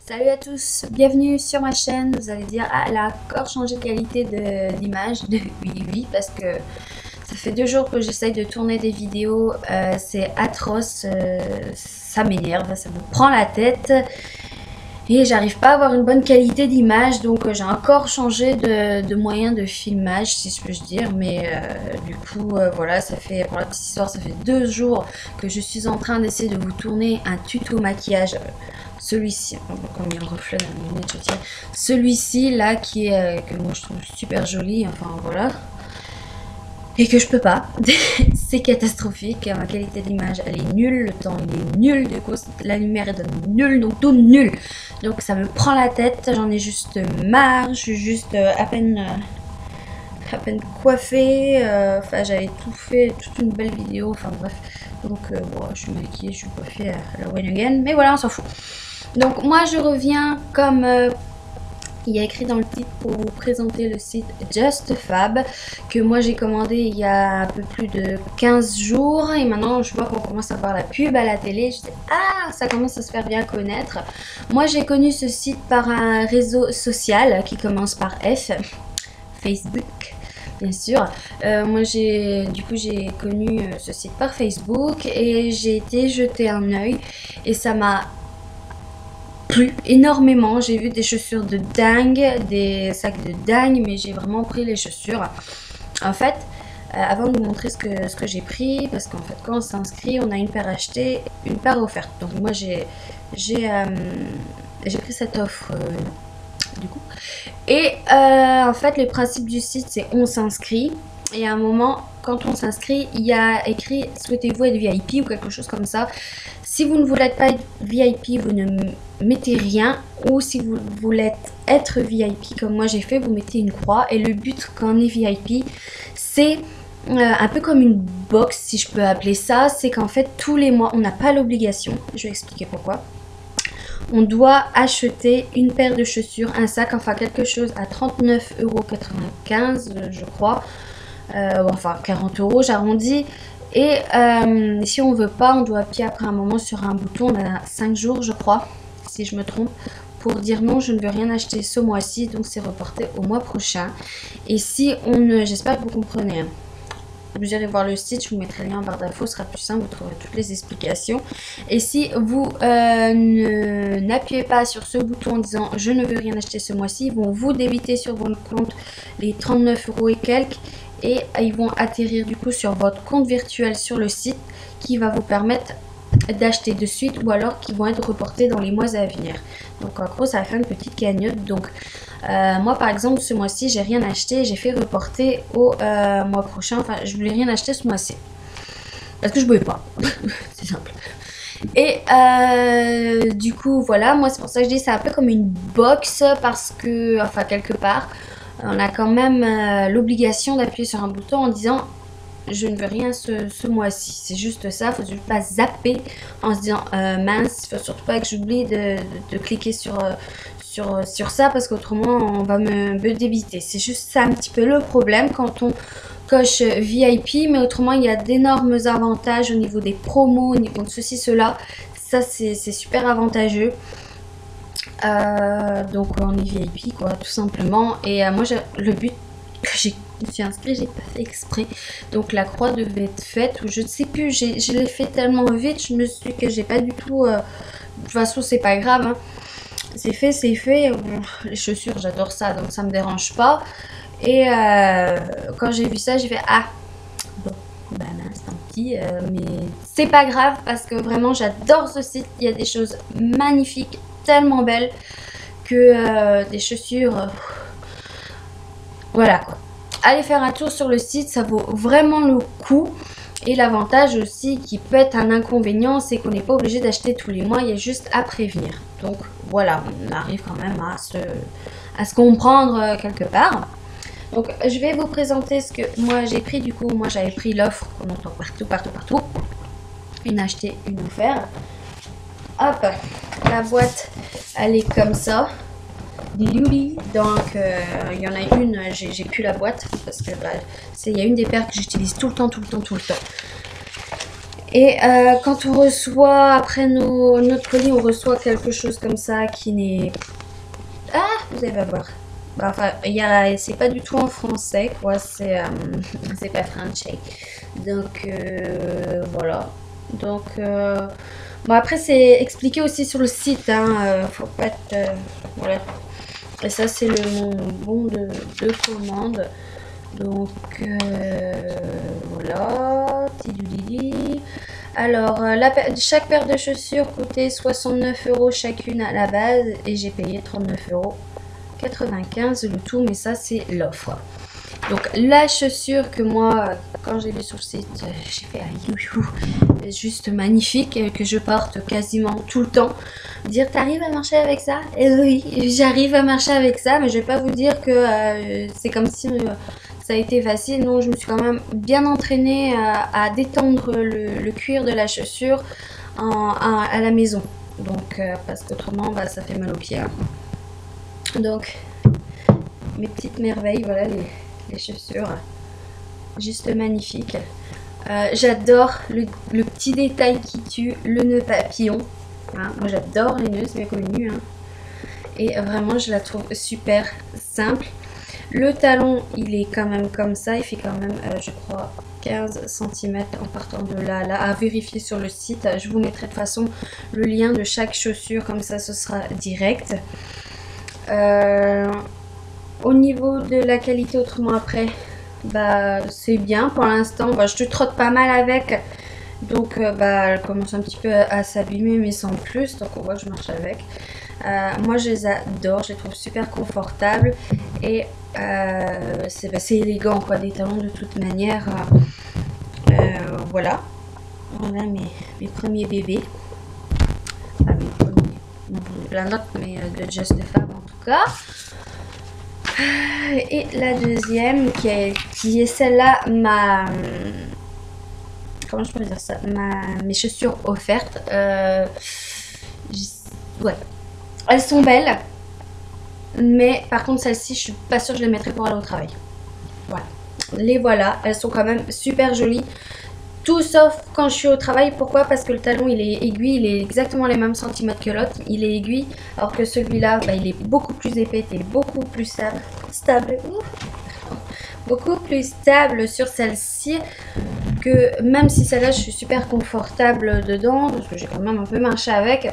Salut à tous, bienvenue sur ma chaîne. Vous allez dire, ah, elle a encore changé de qualité d'image. Oui, parce que ça fait 2 jours que j'essaye de tourner des vidéos. C'est atroce, ça m'énerve, ça me prend la tête. Et j'arrive pas à avoir une bonne qualité d'image, donc j'ai encore changé de moyen de filmage, si je peux dire. Mais du coup, voilà, ça fait, pour la petite histoire, ça fait 2 jours que je suis en train d'essayer de vous tourner un tuto maquillage. Celui-ci, comme il y a un reflet dans mes lunettes, je tiens. Celui-ci là qui est que moi je trouve super joli, enfin voilà. Et que je peux pas. C'est catastrophique. Ma qualité d'image elle est nulle, le temps il est nul, du coup la lumière elle donne nul, donc tout nul. Donc ça me prend la tête, j'en ai juste marre, je suis juste à peine coiffée. Enfin j'avais tout fait, toute une belle vidéo, enfin bref. Donc bon, je suis maquillée, je suis coiffée à la one again, mais voilà, on s'en fout. Donc moi je reviens comme il y a écrit dans le titre pour vous présenter le site JustFab que moi j'ai commandé il y a un peu plus de 15 jours et maintenant je vois qu'on commence à voir la pub à la télé. Je dis ah, ça commence à se faire bien connaître. Moi j'ai connu ce site par un réseau social qui commence par F, Facebook. Bien sûr, moi j'ai connu ce site par Facebook et j'ai été jeter un œil et ça m'a plu énormément. J'ai vu des chaussures de dingue, des sacs de dingue, mais j'ai vraiment pris les chaussures. En fait, avant de vous montrer ce que j'ai pris, parce qu'en fait quand on s'inscrit, on a une paire achetée, une paire offerte. Donc moi j'ai pris cette offre du coup. Et en fait le principe du site c'est on s'inscrit. Et à un moment, quand on s'inscrit, il y a écrit « Souhaitez-vous être VIP » ou quelque chose comme ça. Si vous ne voulez pas être VIP, vous ne mettez rien. Ou si vous voulez être VIP, comme moi j'ai fait, vous mettez une croix. Et le but quand on est VIP, c'est un peu comme une box, si je peux appeler ça. C'est qu'en fait, tous les mois, on n'a pas l'obligation. Je vais expliquer pourquoi. On doit acheter une paire de chaussures, un sac, enfin quelque chose à 39,95 €, je crois. Enfin 40 €, j'arrondis. Et si on veut pas, on doit appuyer après un moment sur un bouton. On a 5 jours, je crois, si je me trompe, pour dire non, je ne veux rien acheter ce mois-ci, donc c'est reporté au mois prochain. Et si on ne, j'espère que vous comprenez, hein. Vous irez voir le site, je vous mettrai le lien en barre d'infos, ce sera plus simple, vous trouverez toutes les explications. Et si vous n'appuyez pas sur ce bouton en disant je ne veux rien acheter ce mois-ci, ils vont vous débiter sur votre compte les 39 € et quelques. Et ils vont atterrir du coup sur votre compte virtuel sur le site qui va vous permettre d'acheter de suite ou alors qui vont être reportés dans les mois à venir. Donc en gros ça va faire une petite cagnotte. Donc moi par exemple ce mois-ci j'ai rien acheté, j'ai fait reporter au mois prochain. Enfin je voulais rien acheter ce mois-ci parce que je ne pouvais pas. C'est simple. Et du coup voilà, moi c'est pour ça que je dis c'est un peu comme une box parce que enfin quelque part on a quand même l'obligation d'appuyer sur un bouton en disant je ne veux rien ce mois-ci. C'est juste ça, il ne faut juste pas zapper en se disant mince, il ne faut surtout pas que j'oublie de cliquer sur ça parce qu'autrement on va me débiter. C'est juste ça un petit peu le problème quand on coche VIP, mais autrement il y a d'énormes avantages au niveau des promos, au niveau de ceci, cela. Ça c'est super avantageux. Donc on est VIP quoi, tout simplement. Et moi le but que je me suis inscrite, j'ai pas fait exprès, donc la croix devait être faite ou je ne sais plus, je l'ai fait tellement vite, je me suis dit que j'ai pas du tout de toute façon c'est pas grave, hein. C'est fait, c'est fait. Les chaussures j'adore ça, donc ça me dérange pas. Et quand j'ai vu ça j'ai fait ah bon bah mince, tant pis, mais c'est pas grave parce que vraiment j'adore ce site, il y a des choses magnifiques, tellement belles que des chaussures, voilà quoi. Allez faire un tour sur le site, ça vaut vraiment le coup. Et l'avantage aussi qui peut être un inconvénient, c'est qu'on n'est pas obligé d'acheter tous les mois, il y a juste à prévenir. Donc voilà, on arrive quand même à se comprendre quelque part. Donc je vais vous présenter ce que moi j'ai pris. Du coup moi j'avais pris l'offre qu'on entend partout. Une achetée, une offerte. Hop, la boîte elle est comme ça. Donc il y en a une, j'ai plus la boîte parce que bah, il y a une des paires que j'utilise tout le temps. Et quand on reçoit, après notre colis, on reçoit quelque chose comme ça qui n'est... Ah, vous allez voir. Bah, enfin, c'est pas du tout en français, quoi. C'est pas français. Donc, voilà. Donc, bon, après, c'est expliqué aussi sur le site, hein. Faut pas être... voilà. Et ça, c'est mon bon de commande. Donc, voilà. Tidoudidi. Alors, chaque paire de chaussures coûtait 69 € chacune à la base et j'ai payé 39,95 € le tout, mais ça c'est l'offre. Donc la chaussure que moi, quand j'ai vu sur le site, j'ai fait un youhou, juste magnifique, que je porte quasiment tout le temps. Dire, t'arrives à marcher avec ça? Et oui, j'arrive à marcher avec ça, mais je vais pas vous dire que c'est comme si... ça a été facile, non, je me suis quand même bien entraînée à détendre le cuir de la chaussure à la maison. Donc, parce qu'autrement, bah, ça fait mal aux pieds. Hein. Donc, mes petites merveilles, voilà les chaussures. Juste magnifiques. J'adore le petit détail qui tue, le nœud papillon. Hein, moi, j'adore les nœuds, c'est bien connu. Hein. Et vraiment, je la trouve super simple. Le talon, il est quand même comme ça, il fait quand même, je crois, 15 cm en partant de là, à vérifier sur le site. Je vous mettrai de toute façon le lien de chaque chaussure, comme ça ce sera direct. Au niveau de la qualité, autrement après, bah c'est bien pour l'instant. Bah, je te trotte pas mal avec, donc bah elle commence un petit peu à s'abîmer, mais sans plus, donc on voit que je marche avec. Moi je les adore, je les trouve super confortables et c'est élégant quoi, des talons de toute manière. Voilà mes premiers bébés, pas mes premiers, non, plein d'autres, mais de Just Fab en tout cas. Et la deuxième qui est celle-là, comment je peux dire ça, mes chaussures offertes. Ouais, elles sont belles, mais par contre celles-ci je suis pas sûre que je les mettrai pour aller au travail. Voilà, les voilà, elles sont quand même super jolies, tout sauf quand je suis au travail. Pourquoi? Parce que le talon il est aiguille, il est exactement les mêmes centimètres que l'autre, il est aiguille, alors que celui-là bah, il est beaucoup plus épais et beaucoup plus stable. Beaucoup plus stable sur celle-ci, que même si celle-là je suis super confortable dedans, parce que j'ai quand même un peu marché avec.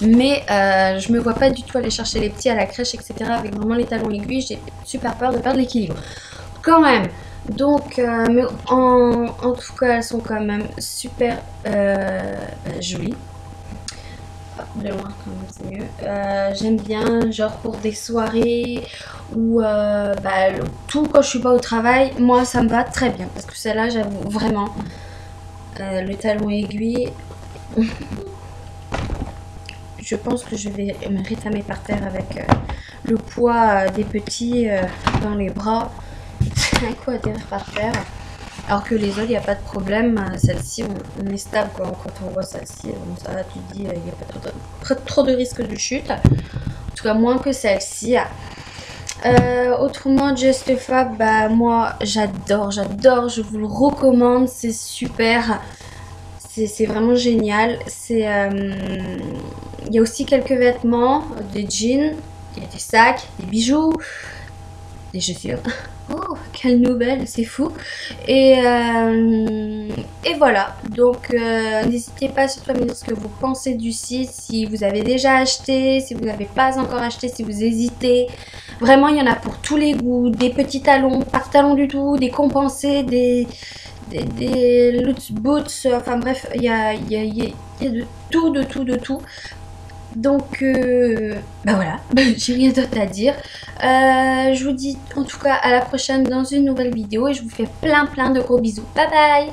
Mais je me vois pas du tout aller chercher les petits à la crèche, etc. avec vraiment les talons aiguilles. J'ai super peur de perdre l'équilibre. Quand même. Donc, mais en tout cas, elles sont quand même super jolies. De loin, quand même, c'est mieux. J'aime bien, genre pour des soirées ou bah, tout quand je suis pas au travail. Moi, ça me va très bien parce que celle-là, j'avoue vraiment, le talon aiguille. Je pense que je vais me rétamer par terre avec le poids des petits dans les bras. C'est un coup à terre par terre. Alors que les autres, il n'y a pas de problème. Celle-ci, on est stable quoi. Quand on voit celle-ci. Bon, ça va, tu te dis, il n'y a pas trop de risque de chute. En tout cas, moins que celle-ci. Autrement, Just Fab, bah, moi, j'adore. Je vous le recommande. C'est super. C'est vraiment génial. Il y a aussi quelques vêtements, des jeans, il y a des sacs, des bijoux, des chaussures. Oh, quelle nouvelle, c'est fou. Et voilà. Donc, n'hésitez pas surtout à me dire ce que vous pensez du site. Si vous avez déjà acheté, si vous n'avez pas encore acheté, si vous hésitez. Vraiment, il y en a pour tous les goûts. Des petits talons, pas de talons du tout, des compensés, des loose boots, enfin bref, il y a de tout. Donc, bah voilà, j'ai rien d'autre à dire. Je vous dis en tout cas à la prochaine dans une nouvelle vidéo et je vous fais plein de gros bisous. Bye bye!